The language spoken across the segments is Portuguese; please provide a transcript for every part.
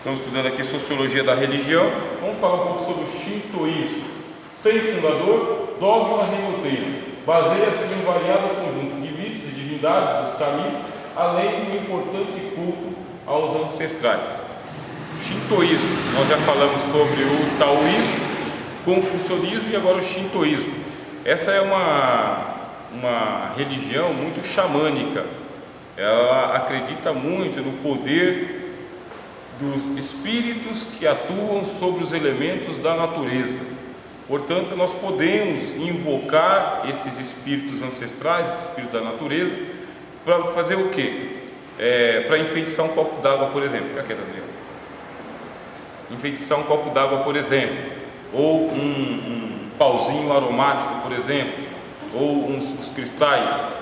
Estamos estudando aqui Sociologia da Religião. Vamos falar um pouco sobre o Shintoísmo. Sem fundador, dogma nem doutrina. Baseia-se em um variado conjunto de mitos e divindades dos kamis, além de um importante culto aos ancestrais. Shintoísmo, nós já falamos sobre o taoísmo, confucionismo e agora o shintoísmo. Essa é uma religião muito xamânica. Ela acredita muito no poder dos espíritos que atuam sobre os elementos da natureza. Portanto, nós podemos invocar esses espíritos ancestrais, espíritos da natureza, para fazer o quê? Para enfeitiçar um copo d'água, por exemplo. Fica quieto, Adriano. Enfeitiçar um copo d'água, por exemplo, ou um pauzinho aromático, por exemplo, ou uns cristais.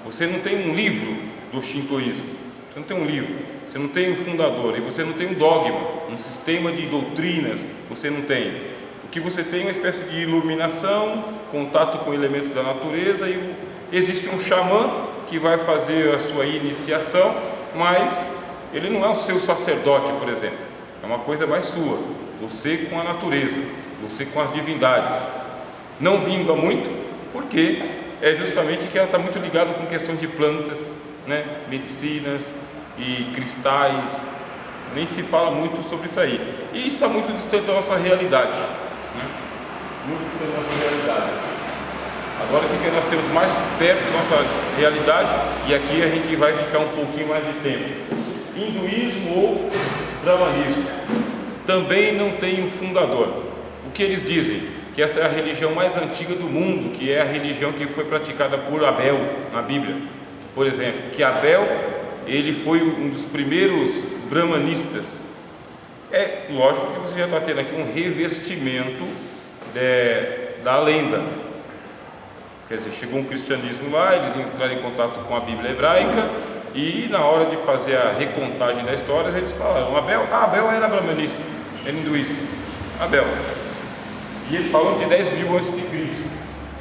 Você não tem um livro do shintoísmo, você não tem um livro, você não tem um fundador, e você não tem um dogma, um sistema de doutrinas, você não tem. O que você tem é uma espécie de iluminação, contato com elementos da natureza, e existe um xamã que vai fazer a sua iniciação, mas ele não é o seu sacerdote, por exemplo. É uma coisa mais sua, você com a natureza, você com as divindades. Não vinga muito, porque é justamente que ela está muito ligada com questão de plantas, né? Medicinas e cristais. Nem se fala muito sobre isso aí. E está muito distante da nossa realidade, né? Muito distante da nossa realidade. Agora o que nós temos mais perto da nossa realidade, e aqui a gente vai ficar um pouquinho mais de tempo. Hinduísmo ou brahmanismo também não tem um fundador. O que eles dizem? Que esta é a religião mais antiga do mundo, que é a religião que foi praticada por Abel na Bíblia. Por exemplo, que Abel, ele foi um dos primeiros brahmanistas. É lógico que você já está tendo aqui um revestimento da lenda. Quer dizer, chegou um cristianismo lá, eles entraram em contato com a Bíblia hebraica, e na hora de fazer a recontagem da história, eles falaram: Abel era brahmanista, era hinduísta. Abel. E eles falam de 10.000 a.C.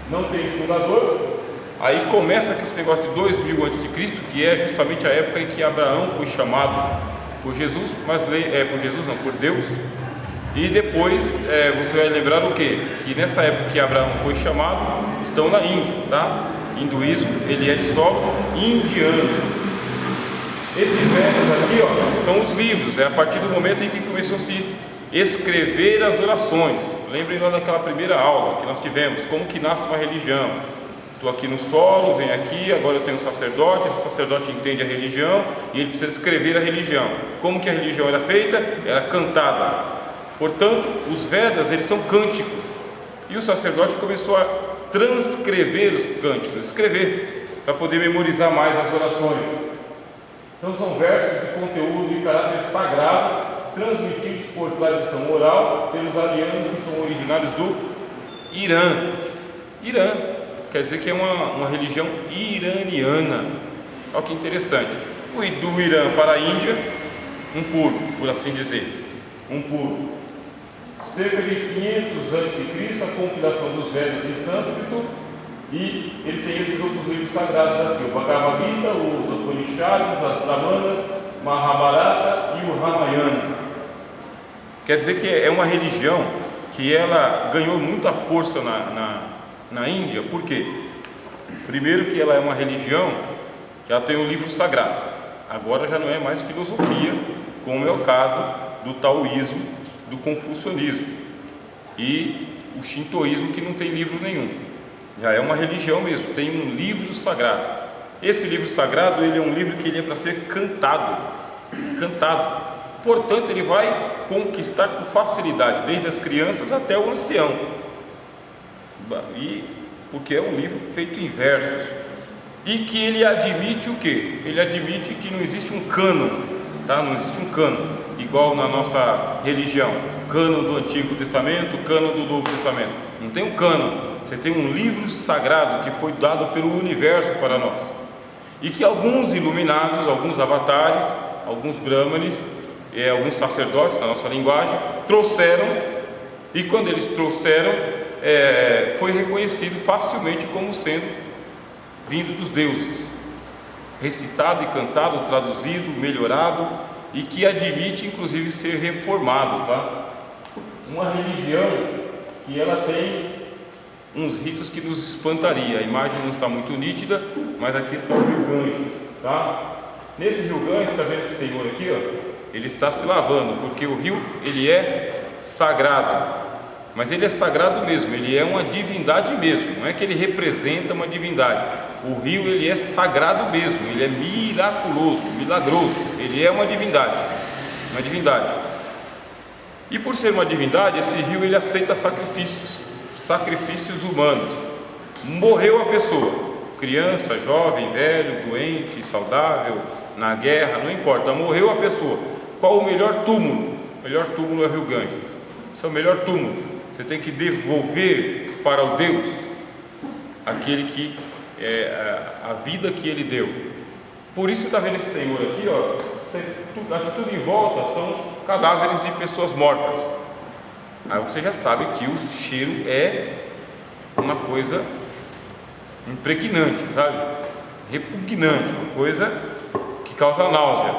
Não tem fundador. Aí começa com esse negócio de 2.000 a.C., que é justamente a época em que Abraão foi chamado por Jesus, mas por Deus. E depois você vai lembrar o quê? Que nessa época que Abraão foi chamado, estão na Índia, tá? Hinduísmo, ele é de solo indiano. Esses versos aqui, ó, são os livros. É a partir do momento em que começou a se escrever as orações. Lembrem lá daquela primeira aula que nós tivemos, como que nasce uma religião. Estou aqui no solo, venho aqui, agora eu tenho um sacerdote, esse sacerdote entende a religião e ele precisa escrever a religião. Como que a religião era feita? Era cantada. Portanto, os Vedas, eles são cânticos. E o sacerdote começou a transcrever os cânticos, escrever, para poder memorizar mais as orações. Então são versos de conteúdo e caráter sagrado, transmitidos por tradição oral pelos arianos que são originários do Irã. Irã quer dizer que é uma religião iraniana. Olha que interessante. Do Irã para a Índia, um pulo, por assim dizer, um pulo. Cerca de 500 a.C., a compilação dos Vedas em sânscrito, e eles têm esses outros livros sagrados aqui: o Bhagavad Gita, os Upanishads, as Brahmanas, Mahabharata e o Ramayana. Quer dizer que é uma religião que ela ganhou muita força na Índia. Por quê? Primeiro que ela é uma religião que ela tem um livro sagrado. Agora já não é mais filosofia, como é o caso do taoísmo, do confucionismo e o shintoísmo, que não tem livro nenhum. Já é uma religião mesmo, tem um livro sagrado. Esse livro sagrado, ele é um livro que ele é para ser cantado. Portanto, ele vai conquistar com facilidade, desde as crianças até o ancião. E porque é um livro feito em versos. E que ele admite o quê? Ele admite que não existe um cânon, tá? Não existe um cânon, igual na nossa religião. Cânon do Antigo Testamento, cânon do Novo Testamento. Não tem um cânon. Você tem um livro sagrado que foi dado pelo universo para nós. E que alguns iluminados, alguns avatares, alguns brahmanes, alguns sacerdotes, na nossa linguagem, trouxeram, e quando eles trouxeram, foi reconhecido facilmente como sendo vindo dos deuses, recitado e cantado, traduzido, melhorado, e que admite inclusive ser reformado, tá? Uma religião que ela tem uns ritos que nos espantaria. A imagem não está muito nítida, mas aqui está o rio Ganges, tá? Nesse rio Ganges, está vendo esse senhor aqui, ó? Ele está se lavando, porque o rio, ele é sagrado, mas ele é sagrado mesmo, ele é uma divindade mesmo, não é que ele representa uma divindade. O rio, ele é sagrado mesmo, ele é miraculoso, milagroso, ele é uma divindade, uma divindade. E por ser uma divindade, esse rio, ele aceita sacrifícios humanos. Morreu a pessoa, criança, jovem, velho, doente, saudável, na guerra, não importa, morreu a pessoa. Qual o melhor túmulo? O melhor túmulo é o rio Ganges. Esse é o melhor túmulo. Você tem que devolver para o Deus aquele que a vida que ele deu. Por isso está vendo esse senhor aqui, ó, aqui tudo em volta são cadáveres de pessoas mortas. Aí você já sabe que o cheiro é uma coisa impregnante, sabe? Repugnante, uma coisa que causa náusea.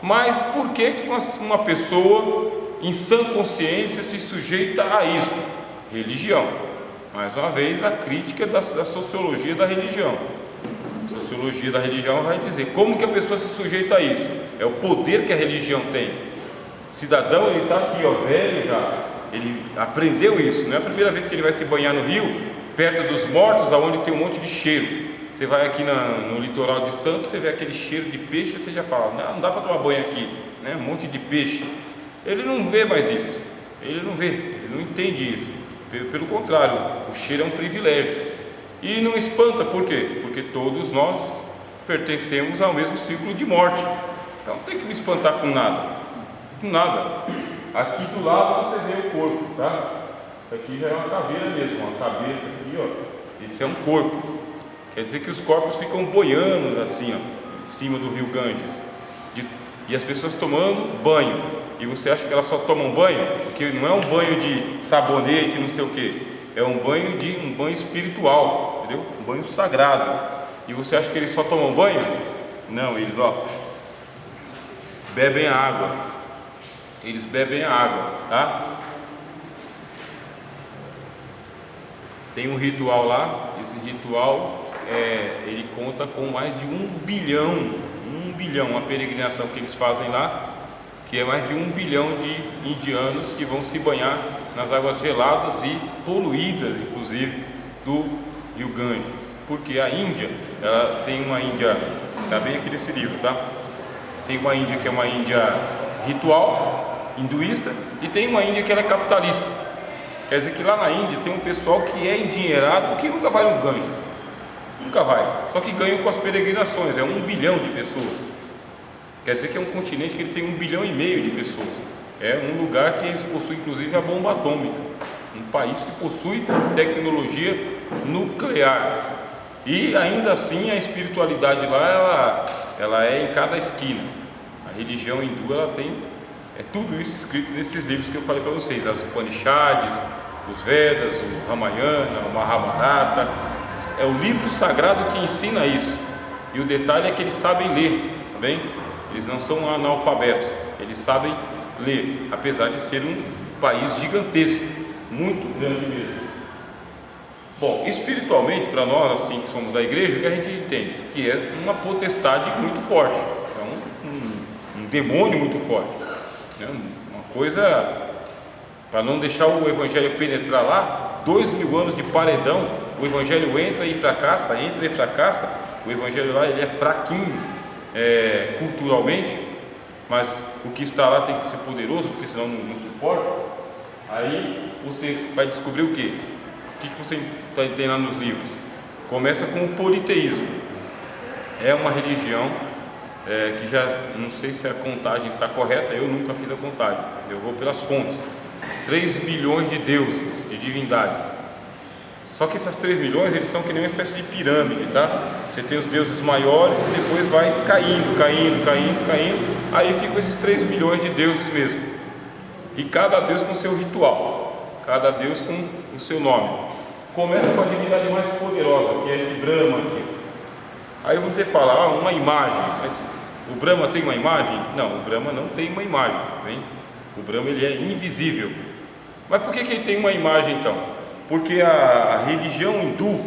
Mas por que uma pessoa em sã consciência se sujeita a isso? Religião. Mais uma vez, a crítica da sociologia da religião. A sociologia da religião vai dizer como que a pessoa se sujeita a isso. É o poder que a religião tem. O cidadão, ele está aqui, ó, velho já. Ele aprendeu isso. Não é a primeira vez que ele vai se banhar no rio, perto dos mortos, aonde tem um monte de cheiro. Você vai aqui no litoral de Santos, você vê aquele cheiro de peixe, você já fala, não dá para tomar banho aqui, né? Um monte de peixe. Ele não vê mais isso, ele não entende isso. Pelo contrário, o cheiro é um privilégio. E não espanta, por quê? Porque todos nós pertencemos ao mesmo ciclo de morte. Então não tem que me espantar com nada, com nada. Aqui do lado você vê o corpo, tá? Isso aqui já é uma caveira mesmo, uma cabeça aqui, ó. Esse é um corpo. Quer dizer que os corpos ficam boiando assim, ó, em cima do rio Ganges, e as pessoas tomando banho. E você acha que elas só tomam banho? Porque não é um banho de sabonete, não sei o que. É um banho espiritual, entendeu? Um banho sagrado. E você acha que eles só tomam banho? Não, eles, ó, bebem a água. Eles bebem a água, tá? Tem um ritual lá. Esse ritual ele conta com mais de 1 bilhão, uma peregrinação que eles fazem lá, que é mais de 1 bilhão de indianos que vão se banhar nas águas geladas e poluídas, inclusive, do rio Ganges. Porque a Índia, ela tem uma Índia, está bem aqui nesse livro, tá? Tem uma Índia que é uma Índia ritual, hinduísta, e tem uma Índia que ela é capitalista. Quer dizer que lá na Índia tem um pessoal que é endinheirado, que nunca vai no Ganges, nunca vai, só que ganham com as peregrinações, é 1 bilhão de pessoas. Quer dizer que é um continente que eles têm 1,5 bilhão de pessoas. É um lugar que eles possuem inclusive a bomba atômica, um país que possui tecnologia nuclear. E ainda assim a espiritualidade lá, ela é em cada esquina. A religião hindu, ela tem tudo isso escrito nesses livros que eu falei para vocês, as Upanishads, os Vedas, o Ramayana, o Mahabharata. É o livro sagrado que ensina isso. E o detalhe é que eles sabem ler, tá bem? Eles não são analfabetos, eles sabem ler, apesar de ser um país gigantesco, muito grande mesmo. Bom, espiritualmente, para nós assim que somos da igreja, o que a gente entende? Que é uma potestade muito forte, é um demônio muito forte, né? Uma coisa, para não deixar o evangelho penetrar lá, 2000 anos de paredão, o evangelho entra e fracassa, o evangelho lá ele é fraquinho culturalmente, mas o que está lá tem que ser poderoso, porque senão não suporta. Aí você vai descobrir o quê? O que você tem lá nos livros? Começa com o politeísmo. É uma religião que já, não sei se a contagem está correta, eu nunca fiz a contagem, eu vou pelas fontes. 3 bilhões de deuses, de divindades. Só que essas 3 milhões, eles são que nem uma espécie de pirâmide, tá? Você tem os deuses maiores e depois vai caindo, aí ficam esses 3 milhões de deuses mesmo. E cada deus com seu ritual, cada deus com o seu nome. Começa com a divindade mais poderosa, que é esse Brahma aqui. Aí você fala, uma imagem, mas O Brahma tem uma imagem? Não, o Brahma não tem uma imagem, bem? O Brahma ele é invisível. Mas por que ele tem uma imagem então? Porque a religião hindu,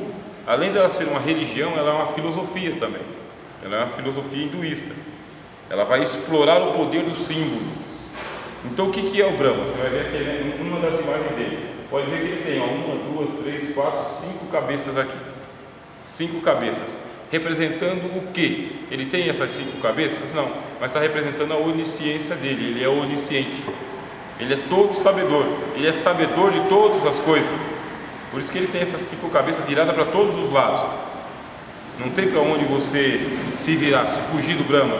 além dela ser uma religião, ela é uma filosofia também. Ela é uma filosofia hinduísta. Ela vai explorar o poder do símbolo. Então o que é o Brahma? Você vai ver aqui uma das imagens dele. Pode ver que ele tem 1, 2, 3, 4, 5 cabeças aqui. 5 cabeças. Representando o que? Ele tem essas 5 cabeças? Não, mas está representando a onisciência dele. Ele é onisciente, ele é todo sabedor, ele é sabedor de todas as coisas. Por isso que ele tem essas 5 cabeças viradas para todos os lados. Não tem para onde você se virar, se fugir do Brahma.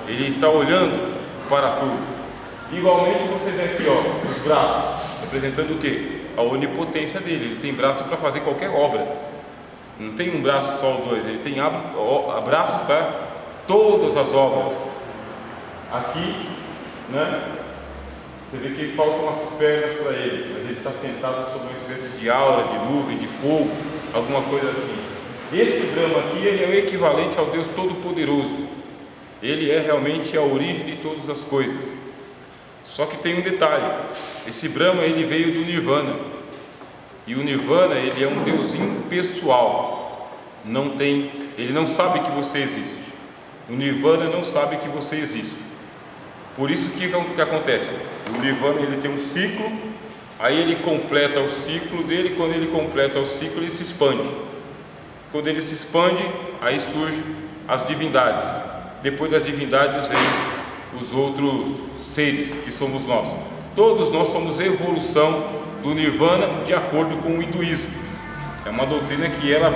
Ele está olhando para tudo. Igualmente você vê aqui, ó, os braços, representando o que? A onipotência dele. Ele tem braço para fazer qualquer obra. Não tem um braço só ou 2, ele tem braços para todas as obras. Aqui, né? Você vê que faltam as pernas para ele, mas ele está sentado sobre uma espécie de aura, de nuvem, de fogo, alguma coisa assim. Esse Brahma aqui, ele é o equivalente ao Deus Todo-Poderoso. Ele é realmente a origem de todas as coisas. Só que tem um detalhe: esse Brahma ele veio do Nirvana. E o Nirvana, ele é um Deus impessoal. Ele não sabe que você existe. O Nirvana não sabe que você existe. Por isso que acontece? O Nirvana ele tem um ciclo, aí ele completa o ciclo dele. Quando ele completa o ciclo, ele se expande. Quando ele se expande, aí surgem as divindades. Depois das divindades vem os outros seres, que somos nós. Todos nós somos evolução do Nirvana de acordo com o hinduísmo. É uma doutrina que ela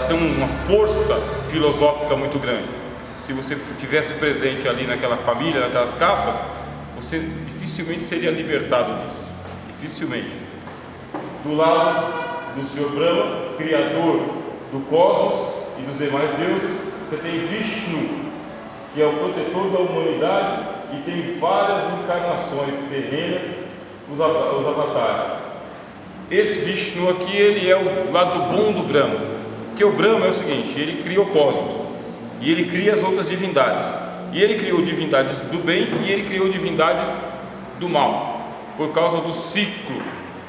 tem uma força filosófica muito grande. Se você tivesse presente ali naquela família, naquelas castas, você dificilmente seria libertado disso. Dificilmente. Do lado do Senhor Brahma, criador do cosmos e dos demais deuses, você tem Vishnu, que é o protetor da humanidade e tem várias encarnações terrenas, os avatares. Esse Vishnu aqui, ele é o lado bom do Brahma, porque o Brahma é o seguinte: ele cria o cosmos e ele cria as outras divindades, e ele criou divindades do bem e ele criou divindades do mal, por causa do ciclo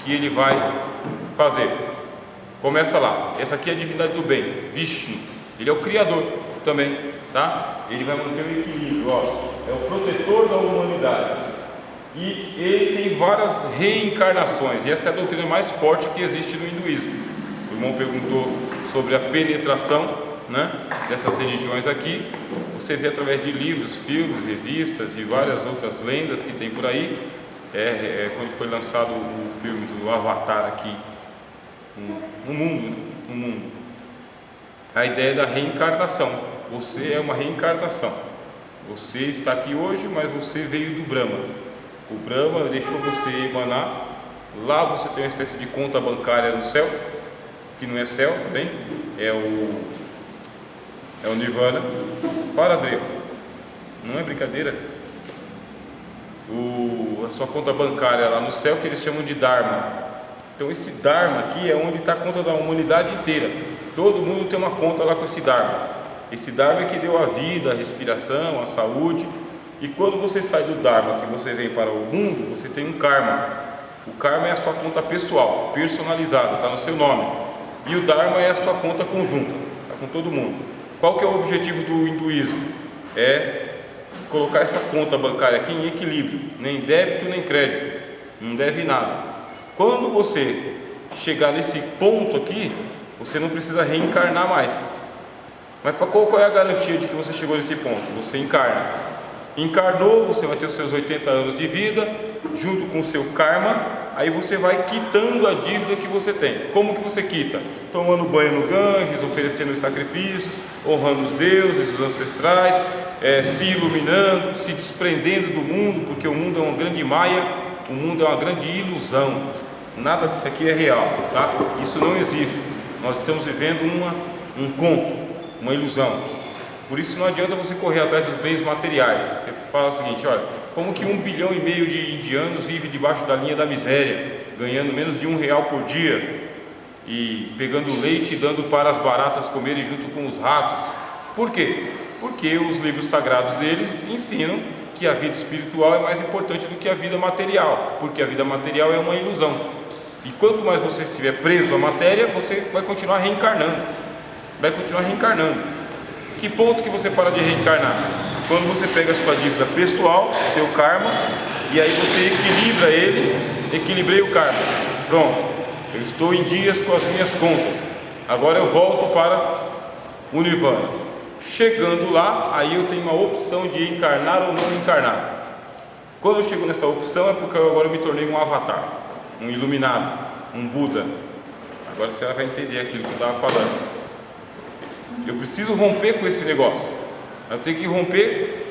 que ele vai fazer. Começa lá, essa aqui é a divindade do bem, Vishnu, ele é o criador também, tá? Ele vai manter o equilíbrio, ó, é o protetor da humanidade. E ele tem várias reencarnações, e essa é a doutrina mais forte que existe no hinduísmo. O irmão perguntou sobre a penetração, né, dessas religiões aqui. Você vê através de livros, filmes, revistas e várias outras lendas que tem por aí. Quando foi lançado o filme do Avatar aqui no mundo, a ideia da reencarnação. Você é uma reencarnação. Você está aqui hoje, mas você veio do Brahma. O Brahma deixou você emanar. Lá você tem uma espécie de conta bancária no céu, que não é céu também, é o Nirvana. Para, Adriel, não é brincadeira. A sua conta bancária lá no céu, que eles chamam de Dharma. Então esse Dharma aqui é onde está a conta da humanidade inteira. Todo mundo tem uma conta lá com esse Dharma. Esse Dharma é que deu a vida, a respiração, a saúde. E quando você sai do Dharma, que você vem para o mundo, você tem um karma. O karma é a sua conta pessoal, personalizada, está no seu nome. E o Dharma é a sua conta conjunta, está com todo mundo. Qual que é o objetivo do hinduísmo? É colocar essa conta bancária aqui em equilíbrio, nem débito nem crédito, não deve nada. Quando você chegar nesse ponto aqui, você não precisa reencarnar mais. Mas qual é a garantia de que você chegou nesse ponto? Você encarna. Encarnou, você vai ter os seus 80 anos de vida, junto com o seu karma, aí você vai quitando a dívida que você tem. Como que você quita? Tomando banho no Ganges, oferecendo os sacrifícios, honrando os deuses, os ancestrais, se iluminando, se desprendendo do mundo, porque o mundo é uma grande maia, o mundo é uma grande ilusão. Nada disso aqui é real, tá? Isso não existe. Nós estamos vivendo um conto, uma ilusão. Por isso não adianta você correr atrás dos bens materiais. Você fala o seguinte: olha, como que 1,5 bilhão de indianos vive debaixo da linha da miséria, ganhando menos de R$1 por dia e pegando leite e dando para as baratas comerem junto com os ratos? Por quê? Porque os livros sagrados deles ensinam que a vida espiritual é mais importante do que a vida material, porque a vida material é uma ilusão. E quanto mais você estiver preso à matéria, você vai continuar reencarnando. Vai continuar reencarnando. Que ponto que você para de reencarnar? Quando você pega a sua dívida pessoal, seu karma, e aí você equilibra ele. Equilibrei o karma. Pronto, eu estou em dias com as minhas contas. Agora eu volto para o Nirvana. Chegando lá, aí eu tenho uma opção de encarnar ou não encarnar. Quando eu chego nessa opção é porque agora eu me tornei um avatar, um iluminado, um Buda. Agora você vai entender aquilo que eu estava falando. Eu preciso romper com esse negócio. Eu tenho que romper.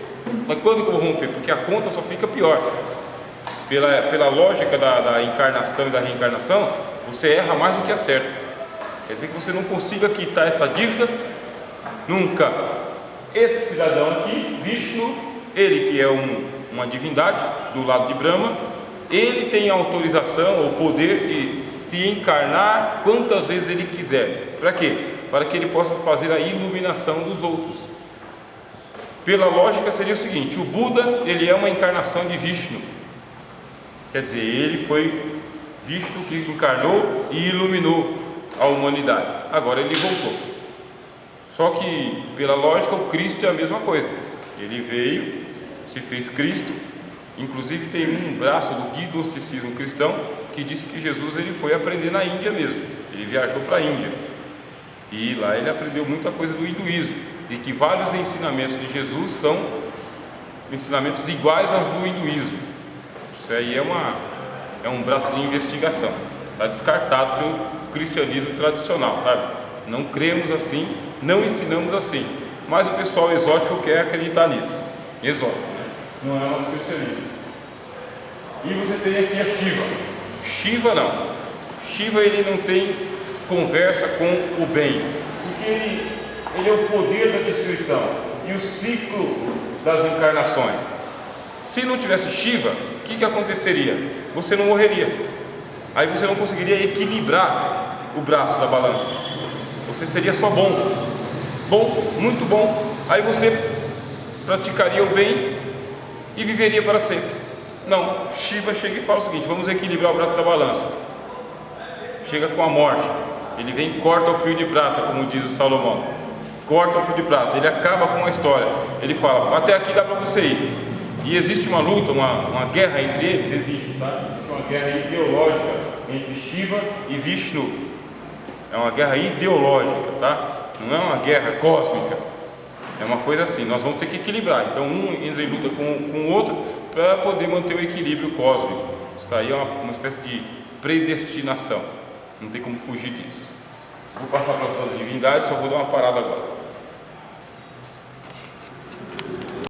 Mas quando que eu vou romper? Porque a conta só fica pior. Pela lógica da encarnação e da reencarnação, você erra mais do que acerta. Quer dizer que você não consiga quitar essa dívida nunca. Esse cidadão aqui, Vishnu, ele que é uma divindade do lado de Brahma, ele tem autorização ou poder de se encarnar quantas vezes ele quiser. Para quê? Para que ele possa fazer a iluminação dos outros. Pela lógica seria o seguinte: o Buda, ele é uma encarnação de Vishnu. Quer dizer, ele foi Vishnu que encarnou e iluminou a humanidade. Agora ele voltou. Só que, pela lógica, o Cristo é a mesma coisa. Ele veio, se fez Cristo. Inclusive tem um braço do gnosticismo cristão que diz que Jesus ele foi aprender na Índia mesmo. Ele viajou para a Índia. E lá ele aprendeu muita coisa do hinduísmo. E que vários ensinamentos de Jesus são ensinamentos iguais aos do hinduísmo. Isso aí é um braço de investigação. Está descartado pelo cristianismo tradicional, tá? Não cremos assim, não ensinamos assim. Mas o pessoal exótico quer acreditar nisso. Exótico, né? Não é o nosso cristianismo. E você tem aqui a Shiva. Shiva não. Shiva ele não tem conversa com o bem. Porque ele é o poder da destruição e o ciclo das encarnações. Se não tivesse Shiva, o que aconteceria? Você não morreria. Aí você não conseguiria equilibrar o braço da balança. Você seria só bom. Bom, muito bom. Aí você praticaria o bem e viveria para sempre. Não, Shiva chega e fala o seguinte: vamos equilibrar o braço da balança. Chega com a morte. Ele vem e corta o fio de prata, como diz o Salomão. Corta o fio de prata, ele acaba com a história. Ele fala: até aqui dá para você ir. E existe uma luta, uma guerra entre eles. Existe, tá? Existe uma guerra ideológica entre Shiva e Vishnu. É uma guerra ideológica, tá? Não é uma guerra cósmica. É uma coisa assim, nós vamos ter que equilibrar. Então um entra em luta com o outro para poder manter o equilíbrio cósmico. Isso aí é uma espécie de predestinação. Não tem como fugir disso. Vou passar para as suas divindades, só vou dar uma parada agora.